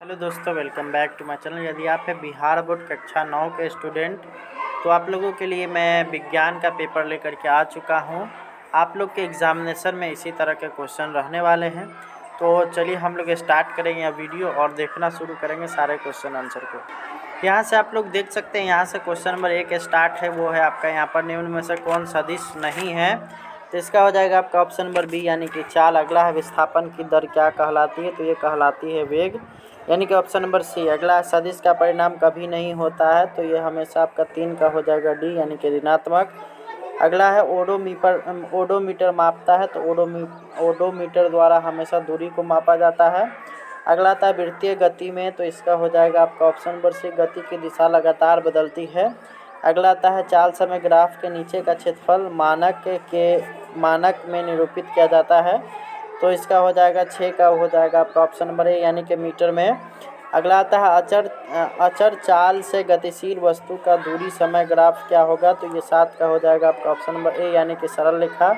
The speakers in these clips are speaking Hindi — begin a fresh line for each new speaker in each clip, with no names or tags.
हेलो दोस्तों, welcome back to my channel. यदि आप है बिहार बोर्ड कक्षा 9 के स्टूडेंट, तो आप लोगों के लिए मैं विज्ञान का पेपर लेकर के आ चुका हूं। आप लोग के एग्ज़ामिनेशन में इसी तरह के क्वेश्चन रहने वाले हैं। तो चलिए हम लोग स्टार्ट करेंगे यह वीडियो और देखना शुरू करेंगे सारे क्वेश्चन आंसर को। यहाँ से आप लोग देख सकते हैं, यहाँ से क्वेश्चन नंबर 1 स्टार्ट है। वो है आपका यहाँ पर निम्न में से कौन सदिश नहीं है, तो इसका हो जाएगा आपका ऑप्शन नंबर बी यानी कि चाल। अगला है विस्थापन की दर क्या कहलाती है, तो ये कहलाती है वेग, यानी कि ऑप्शन नंबर सी। अगला है सदिश का परिणाम कभी नहीं होता है, तो ये हमेशा आपका 3 का हो जाएगा डी यानी कि ऋणात्मक। अगला है ओडोमीटर मापता है, तो ओडोमीटर द्वारा हमेशा दूरी को मापा जाता है। अगला आता है वृत्तीय गति में, तो इसका हो जाएगा आपका ऑप्शन नंबर सी, गति की दिशा लगातार बदलती है। अगला आता है चाल समय ग्राफ के नीचे का क्षेत्रफल मानक में निरूपित किया जाता है, तो इसका हो जाएगा 6 का हो जाएगा आपका ऑप्शन नंबर ए यानी कि मीटर में। अगला आता है अचर चाल से गतिशील वस्तु का दूरी समय ग्राफ क्या होगा, तो ये 7 का हो जाएगा आपका ऑप्शन नंबर ए यानी कि सरल रेखा।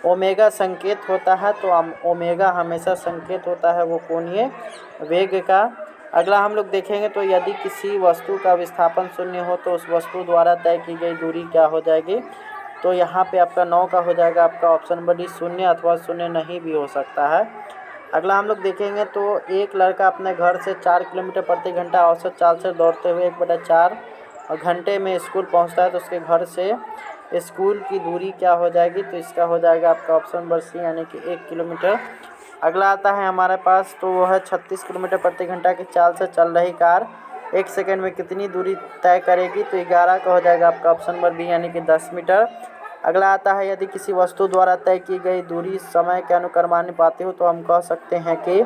ओमेगा संकेत होता है, तो ओमेगा हमेशा संकेत होता है वो कोणीय वेग का। अगला हम लोग देखेंगे, तो यदि किसी वस्तु का विस्थापन 0 हो तो उस वस्तु द्वारा तय की गई दूरी क्या हो जाएगी, तो यहाँ पे आपका 9 का हो जाएगा आपका ऑप्शन नंबर डी, 0 अथवा 0 नहीं भी हो सकता है। अगला हम लोग देखेंगे, तो एक लड़का अपने घर से 4 किलोमीटर प्रति घंटा औसत चाल से दौड़ते हुए 1/4 घंटे में स्कूल पहुँचता है, तो उसके घर से स्कूल की दूरी क्या हो जाएगी, तो इसका हो जाएगा आपका ऑप्शन नंबर सी यानी कि 1 किलोमीटर। अगला आता है हमारे पास, तो वो है 36 किलोमीटर प्रति घंटा की चाल से चल रही कार 1 सेकंड में कितनी दूरी तय करेगी, तो 11 का हो जाएगा आपका ऑप्शन नंबर बी यानी कि 10 मीटर। अगला आता है यदि किसी वस्तु द्वारा तय की गई दूरी समय के अनुक्रमानुपाती हो, तो हम कह सकते हैं कि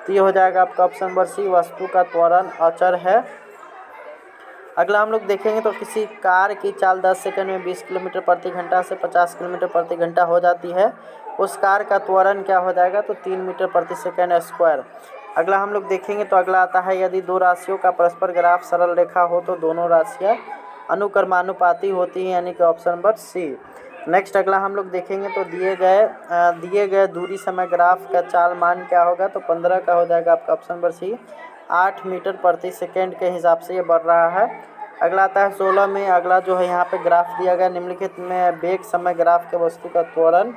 तो ये हो जाएगा आपका ऑप्शन नंबर सी, वस्तु का त्वरण अचर है। अगला हम लोग देखेंगे, तो किसी कार की चाल 10 सेकंड में 20 किलोमीटर प्रति घंटा से 50 किलोमीटर प्रति घंटा हो जाती है, उस कार का त्वरण क्या हो जाएगा, तो 3 मीटर प्रति सेकंड स्क्वायर। अगला हम लोग देखेंगे, तो अगला आता है यदि दो राशियों का परस्पर ग्राफ सरल रेखा हो तो दोनों राशियाँ अनुक्रमानुपाती होती हैं, यानी कि ऑप्शन नंबर सी। नेक्स्ट अगला हम लोग देखेंगे, तो दिए गए दूरी समय ग्राफ का चाल मान क्या होगा, तो 15 का हो जाएगा आपका ऑप्शन नंबर सी। 8 मीटर प्रति सेकेंड के हिसाब से ये बढ़ रहा है। अगला आता है 16 में। अगला जो है यहाँ पे ग्राफ दिया गया, निम्नलिखित में वेग समय ग्राफ के वस्तु का त्वरण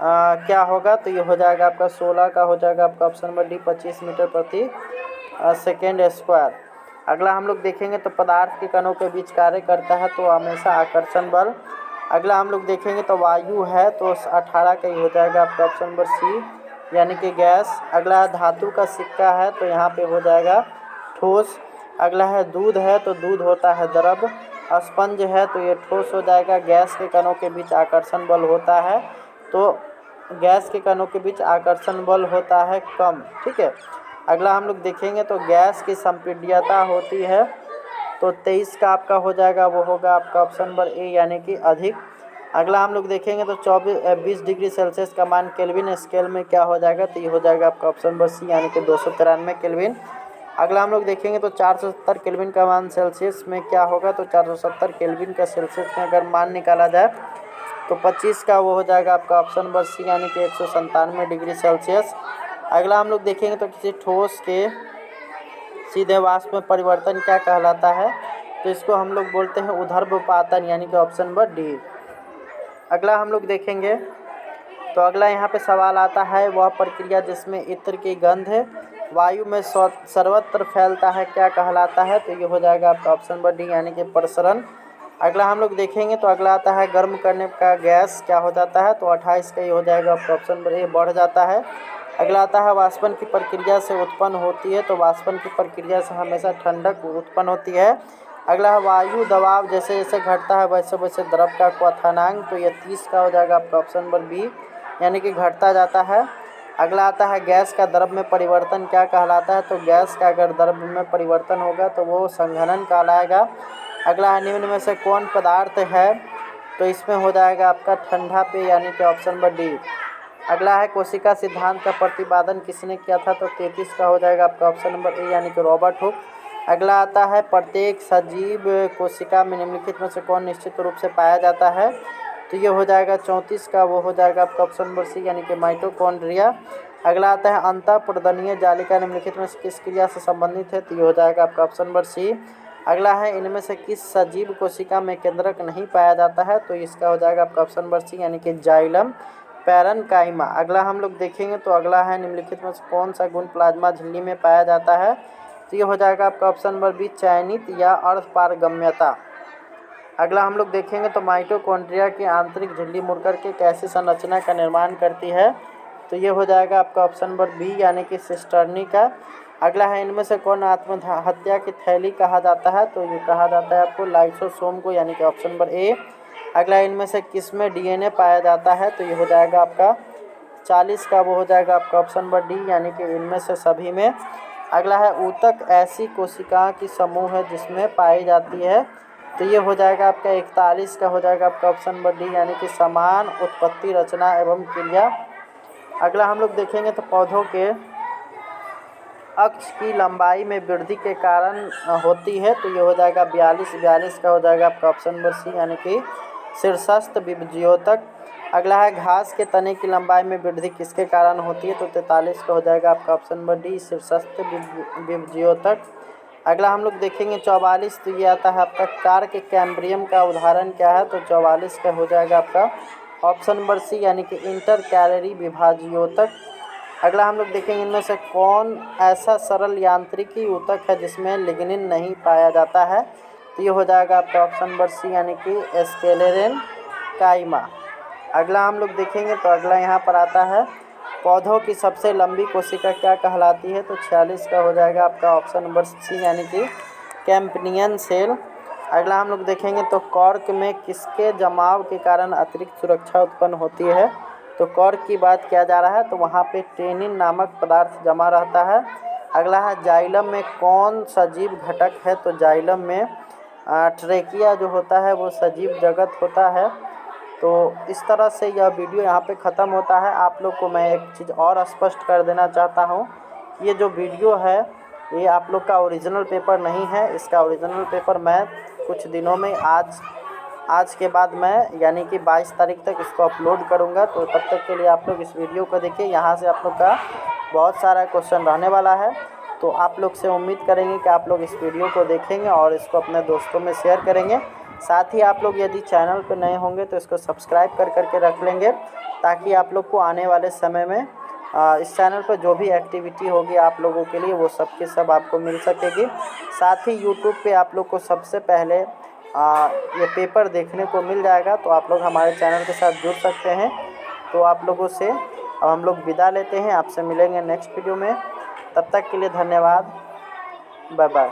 क्या होगा, तो ये हो जाएगा आपका 16 का हो जाएगा आपका ऑप्शन नंबर डी, 25 मीटर प्रति सेकेंड स्क्वायर। अगला हम लोग देखेंगे, तो पदार्थ के कणों के बीच कार्य करता है तो हमेशा आकर्षण बल। अगला हम लोग देखेंगे, तो वायु है, तो 18 का ही हो जाएगा आपका ऑप्शन नंबर सी यानी कि गैस। अगला धातु का सिक्का है, तो यहाँ पे हो जाएगा ठोस। अगला है दूध है, तो दूध होता है द्रव। स्पंज है, तो ये ठोस हो जाएगा। गैस के कणों के बीच आकर्षण बल होता है, तो गैस के कणों के बीच आकर्षण बल होता है कम। ठीक है। अगला हम लोग देखेंगे, तो गैस की संपीड्यता होती है, तो 23 का आपका हो जाएगा, वो होगा आपका ऑप्शन नंबर ए यानी कि अधिक। अगला हम लोग देखेंगे, तो 20 डिग्री सेल्सियस का मान केल्विन स्केल में क्या हो जाएगा, तो ये हो जाएगा आपका ऑप्शन नंबर सी यानी कि 293 केल्विन। अगला हम लोग देखेंगे, तो 470 केल्विन का मान सेल्सियस में क्या होगा, तो 470 केल्विन का सेल्सियस में अगर मान निकाला जाए तो 25 का वो हो जाएगा आपका ऑप्शन नंबर सी यानी कि 197 डिग्री सेल्सियस। अगला हम लोग देखेंगे, तो किसी ठोस के सीधे वाष्प में परिवर्तन क्या कहलाता है, तो इसको हम लोग बोलते हैं ऊर्ध्वपातन यानी कि ऑप्शन नंबर डी। अगला हम लोग देखेंगे, तो अगला यहाँ पे सवाल आता है, वह प्रक्रिया जिसमें इत्र की गंध वायु में सर्वत्र फैलता है क्या कहलाता है, तो ये हो जाएगा आपका ऑप्शन नंबर डी यानी कि प्रसरण। अगला हम लोग देखेंगे, तो अगला आता है गर्म करने का गैस क्या हो जाता है, तो 28 का ये हो जाएगा आपका ऑप्शन नंबर ए, बढ़ जाता है। अगला आता है वाष्पन की प्रक्रिया से उत्पन्न होती है, तो वाष्पन की प्रक्रिया से हमेशा ठंडक उत्पन्न होती है। अगला है वायु दबाव जैसे जैसे घटता है वैसे वैसे द्रव का क्वथनांक, तो ये 30 का हो जाएगा आपका ऑप्शन नंबर बी यानी कि घटता जाता है। अगला आता है गैस का द्रव में परिवर्तन क्या कहलाता है, तो गैस का अगर द्रव में परिवर्तन होगा तो वो संघनन कहलाएगा। अगला है निम्न में से कौन पदार्थ है, तो इसमें हो जाएगा आपका ठंडा पेय यानी कि ऑप्शन नंबर डी। अगला है कोशिका सिद्धांत का प्रतिपादन किसने किया था, तो 33 का हो जाएगा आपका ऑप्शन नंबर ए यानी कि रॉबर्ट हुक। अगला आता है प्रत्येक सजीव कोशिका में निम्नलिखित में से कौन निश्चित रूप से पाया जाता है, तो ये हो जाएगा 34 का वो हो जाएगा आपका ऑप्शन नंबर सी यानी कि माइटोकॉन्ड्रिया। अगला आता है अंतःप्रदनीय जालिका निम्नलिखित में से किस क्रिया से संबंधित है, तो ये हो जाएगा आपका ऑप्शन नंबर सी। अगला है इनमें से किस सजीव कोशिका में केंद्रक नहीं पाया जाता है, तो इसका हो जाएगा आपका ऑप्शन नंबर सी यानी कि जाइलम पैरेन्काइमा। अगला हम लोग देखेंगे तो अगला है निम्नलिखित में से कौन सा गुण प्लाज्मा झिल्ली में पाया जाता है, तो ये हो जाएगा आपका ऑप्शन नंबर बी चयनित या अर्धपारगम्यता। अगला हम लोग देखेंगे तो माइटोकॉन्ड्रिया की आंतरिक झिल्ली मुड़कर के कैसी संरचना का निर्माण करती है, तो ये हो जाएगा आपका ऑप्शन नंबर बी यानी कि सिस्टर्नी का। अगला है इनमें से कौन आत्महत्या की थैली कहा जाता है, तो ये कहा जाता है आपको लाइसोसोम को यानी कि ऑप्शन नंबर ए। अगला इनमें से किस में डीएनए पाया जाता है, तो ये हो जाएगा आपका 40 का, वो हो जाएगा आपका ऑप्शन नंबर डी यानी कि इनमें से सभी में। अगला है ऊतक ऐसी कोशिकाओं की समूह है जिसमें पाई जाती है, तो ये हो जाएगा आपका 41 का, हो जाएगा आपका ऑप्शन नंबर डी यानी कि समान उत्पत्ति रचना एवं क्रिया। अगला हम लोग देखेंगे तो पौधों के अक्ष की लंबाई में वृद्धि के कारण होती है, तो ये हो जाएगा 42 का, हो जाएगा आपका ऑप्शन नंबर सी यानी कि शीर्षस्थ विभज्योतक। अगला है घास के तने की लंबाई में वृद्धि किसके कारण होती है, तो 43 का, हो जाएगा आपका ऑप्शन नंबर डी शीर्षस्थ विभज्योतक। अगला हम लोग देखेंगे 44, तो ये आता है आपका कार्क कैम्ब्रियम का उदाहरण क्या है, तो 44 का हो जाएगा आपका ऑप्शन नंबर सी यानी कि इंटर कैलोरी विभाज्योतक। अगला हम लोग देखेंगे इनमें से कौन ऐसा सरल यांत्रिकी ऊतक है जिसमें लिग्निन नहीं पाया जाता है, तो ये हो जाएगा आपका ऑप्शन नंबर सी यानी कि स्क्लेरेन काइमा। अगला हम लोग देखेंगे तो अगला यहाँ पर आता है पौधों की सबसे लंबी कोशिका क्या कहलाती है, तो 46 का, हो जाएगा आपका ऑप्शन नंबर सी यानी कि कैम्पनियन सेल। अगला हम लोग देखेंगे तो कॉर्क में किसके जमाव के कारण अतिरिक्त सुरक्षा उत्पन्न होती है, तो कॉर्क की बात किया जा रहा है, तो वहाँ पे टेनिन नामक पदार्थ जमा रहता है। अगला है जाइलम में कौन सजीव घटक है, तो जाइलम में ट्रेकिया जो होता है वो सजीव जगत होता है। तो इस तरह से यह वीडियो यहाँ पे ख़त्म होता है। आप लोग को मैं एक चीज़ और स्पष्ट कर देना चाहता हूँ, ये जो वीडियो है ये आप लोग का ओरिजिनल पेपर नहीं है। इसका ओरिजिनल पेपर मैं कुछ दिनों में आज के बाद मैं यानी कि 22 तारीख तक इसको अपलोड करूँगा, तो तब तक के लिए आप लोग इस वीडियो को देखिए। यहाँ से आप लोग का बहुत सारा क्वेश्चन रहने वाला है, तो आप लोग से उम्मीद करेंगे कि आप लोग इस वीडियो को देखेंगे और इसको अपने दोस्तों में शेयर करेंगे। साथ ही आप लोग यदि चैनल पर नए होंगे तो इसको सब्सक्राइब करके रख लेंगे, ताकि आप लोग को आने वाले समय में इस चैनल पर जो भी एक्टिविटी होगी आप लोगों के लिए वो सब की सब आपको मिल सकेगी। साथ ही यूट्यूब पे आप लोग को सबसे पहले ये पेपर देखने को मिल जाएगा, तो आप लोग हमारे चैनल के साथ जुड़ सकते हैं। तो आप लोगों से अब हम लोग विदा लेते हैं, आपसे मिलेंगे नेक्स्ट वीडियो में। तब तक के लिए धन्यवाद, बाय बाय।